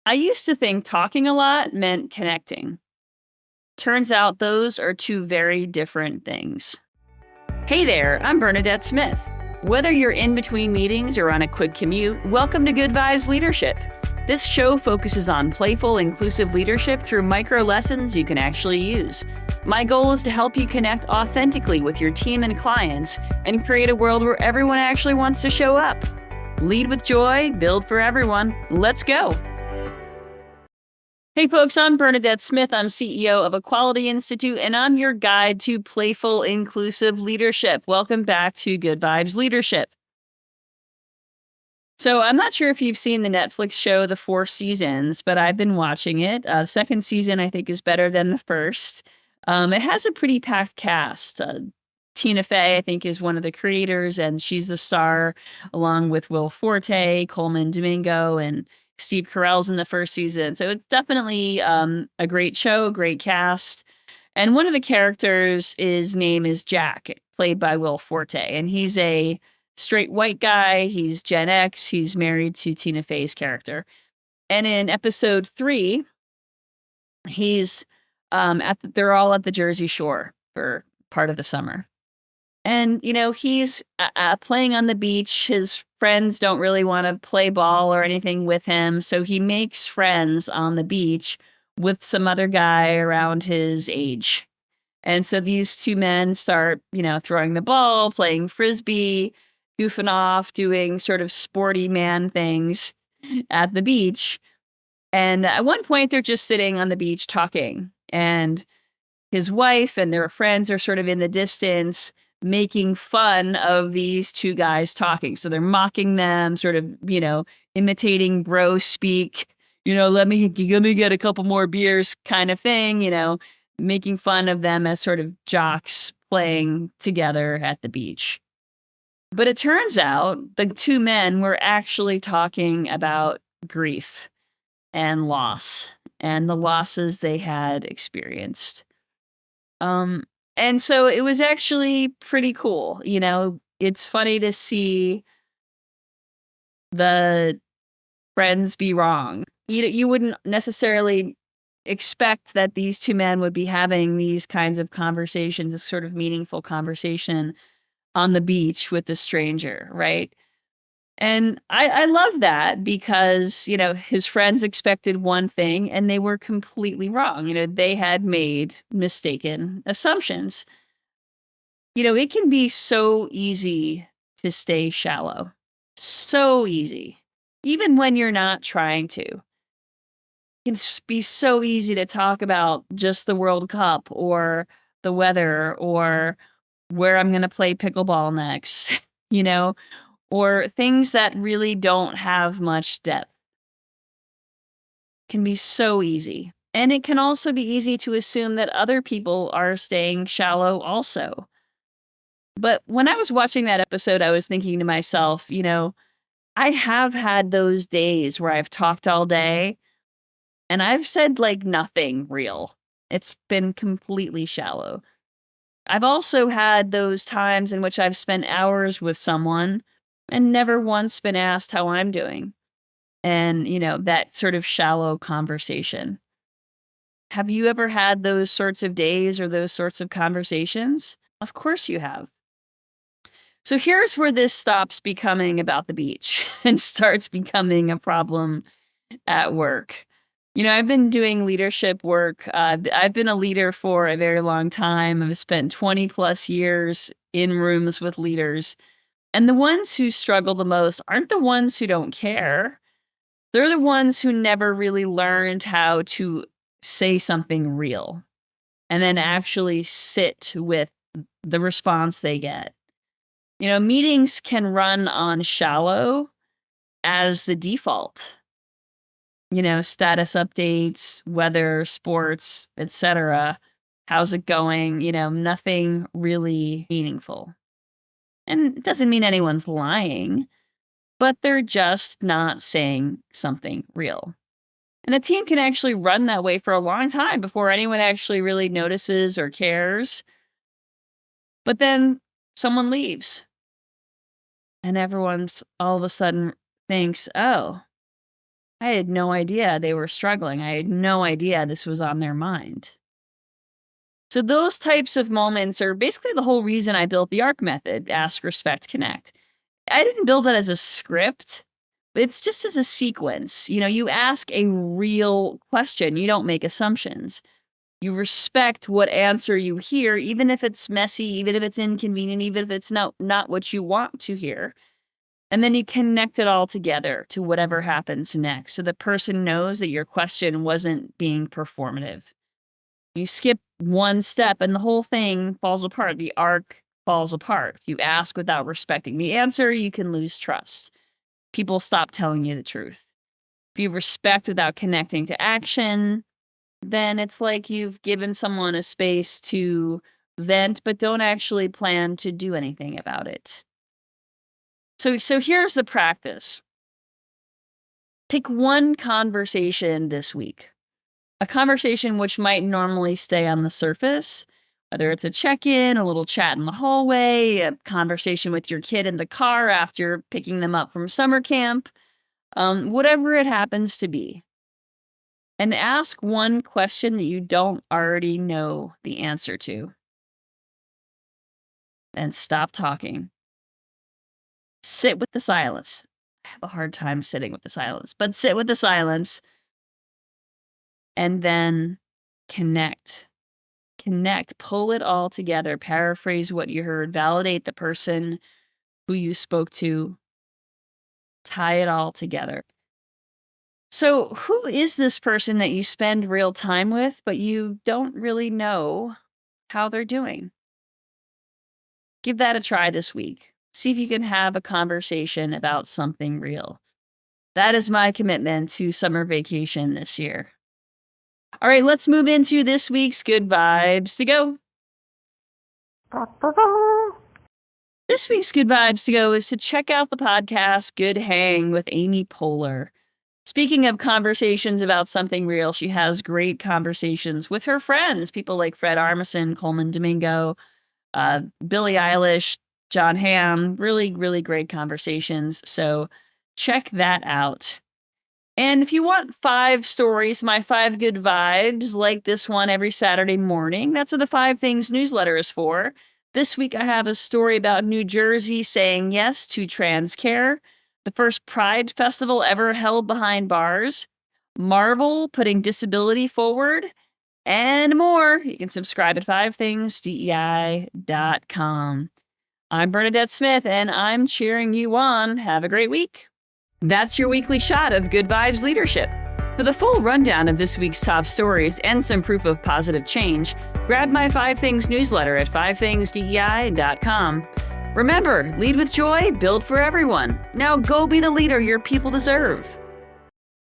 I used to think talking a lot meant connecting. Turns out those are two very different things. Hey there, I'm Bernadette Smith. Whether you're in between meetings or on a quick commute, welcome to Good Vibes Leadership. This show focuses on playful, inclusive leadership through micro lessons you can actually use. My goal is to help you connect authentically with your team and clients and create a world where everyone actually wants to show up. Lead with joy, build for everyone. Let's go. Hey folks, I'm Bernadette Smith. I'm CEO of Equality Institute, and I'm your guide to playful, inclusive leadership. Welcome back to Good Vibes Leadership. So I'm not sure if you've seen the Netflix show, The Four Seasons, but I've been watching it. Second season, I think, is better than the first. It has a pretty packed cast. Tina Fey, I think, is one of the creators, and she's the star, along with Will Forte, Coleman Domingo, and Steve Carell's in the first season. So it's definitely a great show, great cast. And one of the characters, his name is Jack, played by Will Forte. And he's a straight white guy. He's Gen X. He's married to Tina Fey's character. And in episode 3, he's they're all at the Jersey Shore for part of the summer. And, he's playing on the beach. His friends don't really want to play ball or anything with him. So he makes friends on the beach with some other guy around his age. And so these two men start, throwing the ball, playing frisbee, goofing off, doing sort of sporty man things at the beach. And at one point, they're just sitting on the beach talking. And his wife and their friends are sort of in the distance, making fun of these two guys talking. So they're mocking them, sort of, imitating bro speak, let me get a couple more beers kind of thing, making fun of them as sort of jocks playing together at the beach. But it turns out the two men were actually talking about grief and loss and the losses they had experienced. And so it was actually pretty cool. It's funny to see the friends be wrong. You wouldn't necessarily expect that these two men would be having these kinds of conversations, this sort of meaningful conversation on the beach with a stranger, right? And I love that because, his friends expected one thing and they were completely wrong. They had made mistaken assumptions. It can be so easy to stay shallow. So easy. Even when you're not trying to. It can be so easy to talk about just the World Cup or the weather or where I'm going to play pickleball next, or things that really don't have much depth. It can be so easy. And it can also be easy to assume that other people are staying shallow also. But when I was watching that episode, I was thinking to myself, I have had those days where I've talked all day and I've said like nothing real. It's been completely shallow. I've also had those times in which I've spent hours with someone and never once been asked how I'm doing. And, that sort of shallow conversation. Have you ever had those sorts of days or those sorts of conversations? Of course you have. So here's where this stops becoming about the beach and starts becoming a problem at work. I've been doing leadership work. I've been a leader for a very long time. I've spent 20 plus years in rooms with leaders. And the ones who struggle the most aren't the ones who don't care. They're the ones who never really learned how to say something real and then actually sit with the response they get. Meetings can run on shallow as the default. Status updates, weather, sports, etc. How's it going? Nothing really meaningful. And it doesn't mean anyone's lying, but they're just not saying something real. And a team can actually run that way for a long time before anyone actually really notices or cares. But then someone leaves. And everyone's all of a sudden thinks, oh, I had no idea they were struggling. I had no idea this was on their mind. So those types of moments are basically the whole reason I built the ARC method, ask, respect, connect. I didn't build it as a script, but it's just as a sequence. You ask a real question. You don't make assumptions. You respect what answer you hear, even if it's messy, even if it's inconvenient, even if it's not what you want to hear. And then you connect it all together to whatever happens next. So the person knows that your question wasn't being performative. You skip one step and the whole thing falls apart. The arc falls apart. If you ask without respecting the answer, you can lose trust. People stop telling you the truth. If you respect without connecting to action, then it's like you've given someone a space to vent, but don't actually plan to do anything about it. So here's the practice. Pick one conversation this week. A conversation which might normally stay on the surface, whether it's a check-in, a little chat in the hallway, a conversation with your kid in the car after picking them up from summer camp, whatever it happens to be. And ask one question that you don't already know the answer to. And stop talking. Sit with the silence. I have a hard time sitting with the silence, but sit with the silence. And then connect. Pull it all together. Paraphrase what you heard. Validate the person who you spoke to. Tie it all together. So who is this person that you spend real time with, but you don't really know how they're doing? Give that a try this week. See if you can have a conversation about something real. That is my commitment to summer vacation this year. All right, let's move into this week's Good Vibes to Go. This week's Good Vibes to Go is to check out the podcast Good Hang with Amy Poehler. Speaking of conversations about something real, she has great conversations with her friends, people like Fred Armisen, Coleman Domingo, Billie Eilish, John Hamm. Really, really great conversations. So check that out. And if you want 5 stories, my 5 good vibes, like this one every Saturday morning, that's what the 5 Things newsletter is for. This week I have a story about New Jersey saying yes to trans care, the first Pride Festival ever held behind bars, Marvel putting disability forward, and more. You can subscribe at 5thingsdei.com. I'm Bernadette Smith, and I'm cheering you on. Have a great week. That's your weekly shot of Good Vibes Leadership. For the full rundown of this week's top stories and some proof of positive change, grab my 5 Things newsletter at 5thingsdei.com. Remember, lead with joy, build for everyone. Now go be the leader your people deserve.